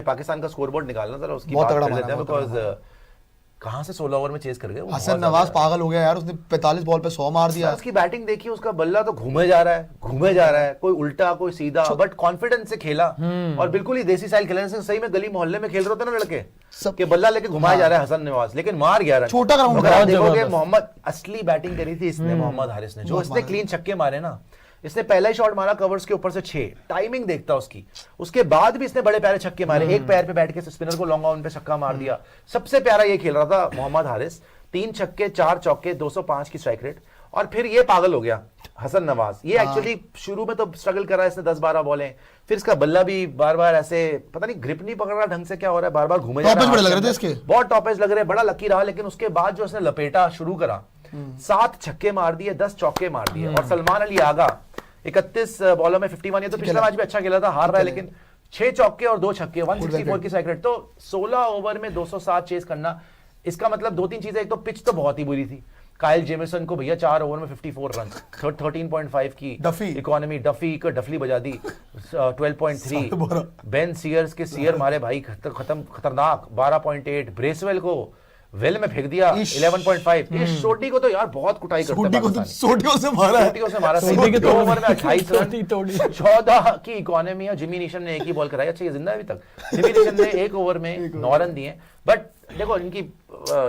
पाकिस्तान का स्कोरबोर्ड निकालना जरा, उसकी बहुत बात तगड़ा कर लेते हैं, मारा, बहुत बिकॉज कहां से 16 ओवर में चेस कर गए वो, हसन बहुत नवाज ज्यादा। पागल हो गया यार, उसने 45 बॉल पे 100 मार दिया। उसकी बैटिंग देखिए, उसका बल्ला तो घूमे जा रहा है, घूमे जा रहा है, कोई उल्टा कोई सीधा, बट कॉन्फिडेंस से खेला और बिल्कुल ही देसी स्टाइल खेलने से, सही में गली मोहल्ले में खेल रहे होते ना लड़के सब के बल्ला लेके घुमाया जा रहा है हसन नवाज, लेकिन मार गया रन। छोटा ग्राउंड अगर आप बहुत देखोगे जबरदस्त। मोहम्मद असली बैटिंग करी थी इसने, मोहम्मद हारिस ने, जो बहुत इसने मारा। क्लीन छक्के मारे ना, इसने पहला ही शॉट मारा कवर्स के ऊपर से 6, टाइमिंग देखता उसकी, उसके बाद भी इसने बड़े प्यारे छक्के मारे, एक पैर पे बैठ के स्पिनर को लॉन्ग ऑन पे छक्का मार दिया। सबसे प्यारा ये खेल रहा था मोहम्मद हारिस, 3 छक्के 4 चौके, 205 की स्ट्राइक रेट। और फिर ये पागल हो गया हसन नवाज, ये एक्चुअली शुरू में तो स्ट्रगल कर रहा है, इसने 10-12 बॉलें, फिर इसका बल्ला भी बार बार ऐसे पता नहीं ग्रिप नहीं पकड़ रहा ढंग से, क्या हो रहा है, बार बार घूमे जा टॉप एज रहा बड़े है, लग रहे थे इसके। बहुत टॉप एज लग रहे, बड़ा लकी रहा। लेकिन उसके बाद जो उसने लपेटा शुरू करा, 7 छक्के मार दिए, 10 चौके मार दिए। और सलमान अली आगा 31 बॉलों में 51, ये तो पिछला मैच भी अच्छा खेला था, हार रहा है, लेकिन 6 चौके और 2 छक्के, 164 की स्ट्राइक रेट। तो 16 ओवर में 207 चेस करना, इसका मतलब 2-3 चीजें, एक तो पिच तो बहुत ही बुरी थी, काइल जेमिसन को भैया 4 ओवर में 54 रन, 13.5 की डफी। इकोनॉमी, डफी को डफली बजा दी, 12.3, बेन सीयर्स के सीयर मारे भाई खतरनाक, 12.8, ब्रेसवेल को वेल में फेंक दिया 11.5। इस सोटी को तो यार बहुत कुटाई करते सोटी को तो सोटियों से मारा है। सोटियों से मारा, सोटी के 2 ओवर में 28 सोटी रन, तोड़ी। 14 की इकोनॉमी है। जिमी नीशम ने एक ही बॉल कराई, अच्छा ये जिंदा है अभी तक। जिमी नीशम ने 1 ओवर में 9 रन दिए। बट देखो इनकी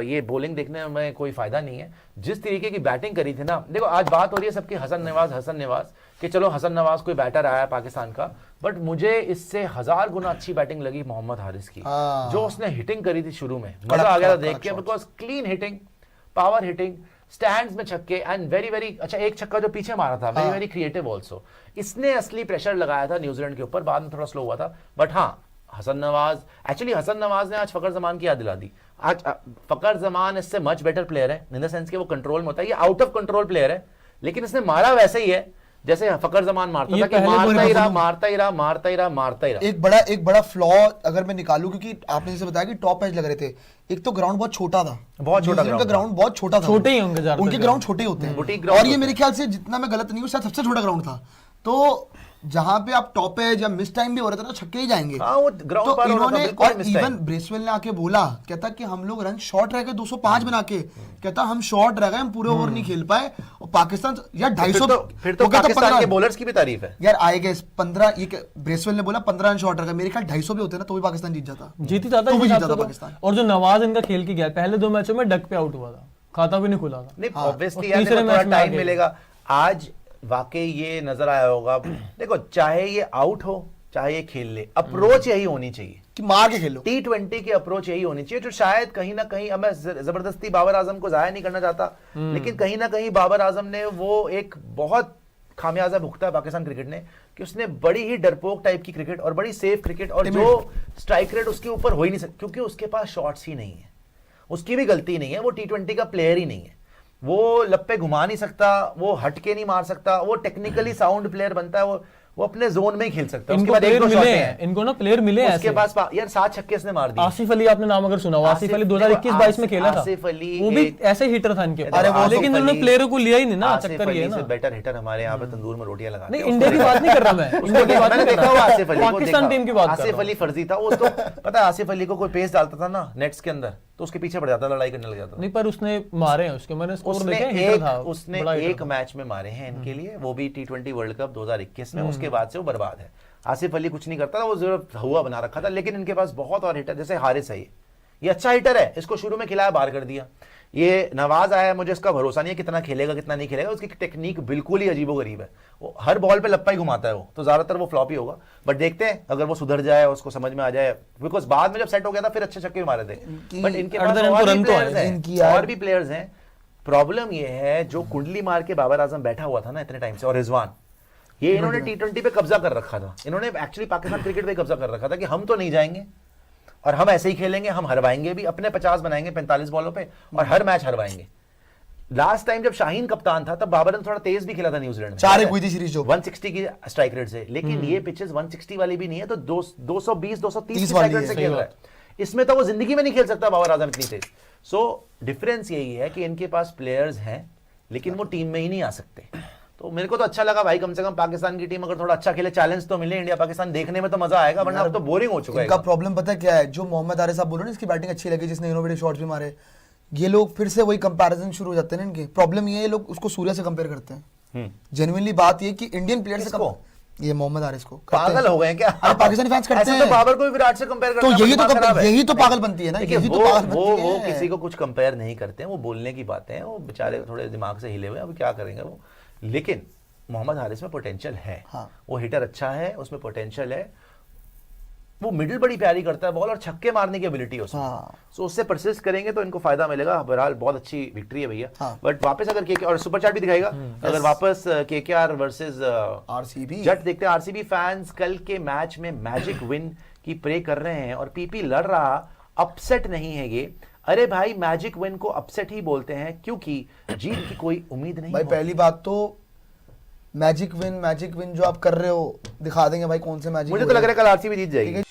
ये बॉलिंग देखने में कोई फायदा नहीं है, जिस तरीके की बैटिंग करी थी ना। देखो आज बात हो रही है सबकी हसन नवाज कि चलो हसन नवाज कोई बैटर आया पाकिस्तान का, बट मुझे इससे 1000 गुना अच्छी बैटिंग लगी मोहम्मद हारिस की, जो उसने हिटिंग करी थी शुरू में, मजा आ गया था देख के, because clean hitting, power hitting, stands में छक्के, एंड वेरी वेरी अच्छा, एक छक्का जो पीछे मारा था, वेरी वेरी क्रिएटिव ऑल्सो। इसने असली प्रेशर लगाया था न्यूजीलैंड के ऊपर, बाद में थोड़ा स्लो हुआ था। बट हाँ, हसन नवाज ने आज फकर जमान की याद दिला दी। आज फकर जमान इससे मच बेटर प्लेयर है, इन द सेंस कि वो कंट्रोल में होता है, ये आउट ऑफ कंट्रोल प्लेयर है, लेकिन इसने मारा वैसे ही है जैसे फकर जमान मारता था, कि मारता ही रहा। एक बड़ा फ्लॉ अगर मैं निकालूं, क्योंकि आपने जैसे बताया कि टॉप एज लग रहे थे, एक तो ग्राउंड बहुत छोटा था, बहुत छोटा ग्राउंड बहुत छोटा था, छोटे ही होंगे ज्यादातर, उनके ग्राउंड छोटे होते हैं। बुटीक और ग्राउंड ये होते मेरे ख्याल से, जितना मैं गलत नहीं हूँ, शायद सबसे छोटा ग्राउंड था। तो जहां पे आप टॉप एज या मिस टाइम भी हो रहे थे ना, छक्के ही जाएंगे। हाँ, वो ग्राउंड तो पार हो रहा था, इन्होंने, बिल्कुल और मिस इवन टाइम। ब्रेसवेल ने आके बोला, कहता कि हम लोग रन शॉर्ट रह गए 205 बना के, कहता हम शॉर्ट रह गए, हम पूरे ओवर नहीं खेल पाए। और पाकिस्तान यार 250, फिर तो पाकिस्तान के बॉलर्स की भी तारीफ है यार आएगा 15, ये ब्रेसवेल ने बोला 15 रन शॉर्ट रह गए, मेरे ख्याल 250 भी होते ना तो भी पाकिस्तान जीत जाता, जीती जाता तो भी इस जीता हिसाब था से तो। पाकिस्तान। और जो नवाज इनका खेल के गया, पहले 2 मैचों में डक पे आउट हुआ था, खाता भी नहीं खुला था। नहीं, हाँ, ऑब्वियसली और यार तीसरे देखो, थोड़ा मैच में टाइम आगे। मिलेगा। आज वाकई ये नजर आया होगा, देखो चाहे ये आउट हो चाहे ये खेल ले, अप्रोच यही होनी चाहिए कि मार के खेलो। T20 की अप्रोच यही होनी चाहिए, जो शायद कहीं ना कहीं, अब मैं जबरदस्ती बाबर आजम को जाया नहीं करना चाहता, लेकिन कहीं ना कहीं बाबर आजम ने वो एक बहुत खामियाजा भुगता है पाकिस्तान क्रिकेट ने, कि उसने बड़ी ही डरपोक टाइप की क्रिकेट और बड़ी सेफ क्रिकेट, और जो स्ट्राइक रेट उसके ऊपर हो ही नहीं सकती, क्योंकि उसके पास शॉट्स ही नहीं है। उसकी भी गलती नहीं है, वो T20 का प्लेयर ही नहीं है, वो लप्पे घुमा नहीं सकता, वो हटके नहीं मार सकता, वो टेक्निकली साउंड प्लेयर बनता है, वो अपने जोन में ही खेल सकता है। उसके इनको बाद एक प्लेयर दो मिले शॉट हैं, इनको ना प्लेयर मिले हैं उसके ऐसे। पास यार 7 छक्के इसने मार दिए। आसिफ अली आपने नाम अगर सुना हो, आसिफ अली 2021-22 में खेला था, आसिफ अली वो भी ऐसे हिटर था इनके अरे पास, वो लेकिन उन्होंने प्लेयरों को लिया ही नहीं ना, चक्कर ये है ना। बेटर हिटर हमारे यहाँ पे तंदूर में रोटियां लगाते नहीं, हैं। इंडिया की बात नहीं कर रहा मैं, इंडिया की बात मैंने नहीं कर देखा हुआ रहा, आसिफ अली को, पाकिस्तान टीम की बात कर आसिफ रहा हूं। अली फर्जी था वो तो। पता है आसिफ अली को कोई पेस डालता था ना नेट्स के अंदर, तो उसके पीछे पड़ जाता, लड़ाई करने लग जाता। नहीं, पर उसने मारे हैं उसके, मैंने स्कोर उसने देखे, हिटर था, उसने बड़ा हिटर एक था। मैच में मारे हैं इनके लिए, वो भी T20 वर्ल्ड कप 2021 में, उसके बाद से वो बर्बाद है। आसिफ अली कुछ नहीं करता था, वो जरूर हुआ बना रखा था, लेकिन इनके पास बहुत और हिटर, जैसे हारिस है, ये अच्छा हिटर है, इसको शुरू में खिलाया, बाहर कर दिया। ये नवाज आया है, मुझे इसका भरोसा नहीं है कितना खेलेगा कितना नहीं खेलेगा, उसकी टेक्निक बिल्कुल ही अजीबोगरीब है, वो हर बॉल पे लप्पा ही घुमाता है, वो तो ज्यादातर वो फ्लॉप ही होगा। बट देखते हैं अगर वो सुधर जाए, उसको समझ में आ जाए, बिकॉज बाद में जब सेट हो गया था फिर अच्छे छक्के मारे थे। बट इनके पास और भी प्लेयर्स हैं। प्रॉब्लम ये है, जो कुंडली मार के बाबर आजम बैठा हुआ था ना इतने टाइम से, और रिजवान, ये इन्होंने T20 पे कब्जा कर रखा था, इन्होंने एक्चुअली पाकिस्तान क्रिकेट पे कब्जा कर रखा था, कि हम तो नहीं जाएंगे और हम ऐसे ही खेलेंगे, हम हरवाएंगे भी, अपने 50 बनाएंगे 45 बॉलों पे और हर मैच हरवाएंगे। लास्ट टाइम जब शाहीन कप्तान था तब बाबर ने थोड़ा तेज भी खेला था न्यूजीलैंड में, 4 हुई थी सीरीज जो 160 की स्ट्राइक रेट से, लेकिन ये पिचेस 160 वाली भी नहीं है, तो 220 230 की स्ट्राइक रेट से खेल रहा है। इसमें तो वो जिंदगी में नहीं खेल सकता बाबर आजम इतनी तेज। सो डिफरेंस यही है कि इनके पास प्लेयर्स हैं, लेकिन वो टीम में ही नहीं आ सकते, तो मेरे को तो अच्छा लगा भाई, कम से कम पाकिस्तान की टीम अगर थोड़ा अच्छा खेले, चैलेंज तो मिले इंडिया पाकिस्तान, देखने में तो मजा आएगा, वरना अब तो बोरिंग हो चुका है। इनका प्रॉब्लम पता है क्या है, जो मोहम्मद आरिफ साहब बोल रहे हैं ना, इसकी बैटिंग अच्छी लगी, जिसने इनोवेटिव शॉट्स भी मारे, ये लोग फिर से वही कंपैरिजन शुरू हो जाते हैं ना इनके। प्रॉब्लम ये है, ये लोग उसको सूर्या से कंपेयर करते हैं। जेन्युइनली बात ये कि इंडियन प्लेयर से किसको? ये मोहम्मद आरिफ को पागल हो गए हैं क्या? अरे पाकिस्तानी फैंस करते ऐसे हैं तो बाबर को भी विराट से कंपेयर करते तो हैं, यही तो दिमाग खराब है। यही तो पागल बनती है ना, देखिए, यही तो वो पागल बनती वो है। किसी को कुछ कंपेयर नहीं करते हैं, वो बोलने की बातें हैं, वो बेचारे थोड़े दिमाग से हिले हुए हैं, अब क्या करेंगे वो। लेकिन मोहम्मद हारिस में पोटेंशियल है, हाँ। वो हिटर अच्छा है, उसमें पोटेंशियल है, वो मिडिल बड़ी प्यारी करता है बॉल, और छक्के मारने की एबिलिटी है उसमें। हाँ। सो उससे परसिस्ट करेंगे तो इनको फायदा मिलेगा। बहरहाल बहुत अच्छी विक्ट्री है भैया। हाँ। बट वापस अगर केके, और सुपर चैट भी दिखाएगा, अगर वापस केकेआर वर्सेस आरसीबी जट देखते हैं। आरसीबी फैंस कल के मैच में मैजिक विन की प्रे कर रहे हैं, और पीपी लड़ रहा, अपसेट नहीं है ये। अरे भाई, मैजिक विन को अपसेट ही बोलते हैं, क्योंकि जीत की कोई उम्मीद नहीं भाई होती। पहली बात तो मैजिक विन जो आप कर रहे हो, दिखा देंगे भाई कौन से मैजिक। मुझे तो लग रहा है कल आरसीबी जीत जाएगी।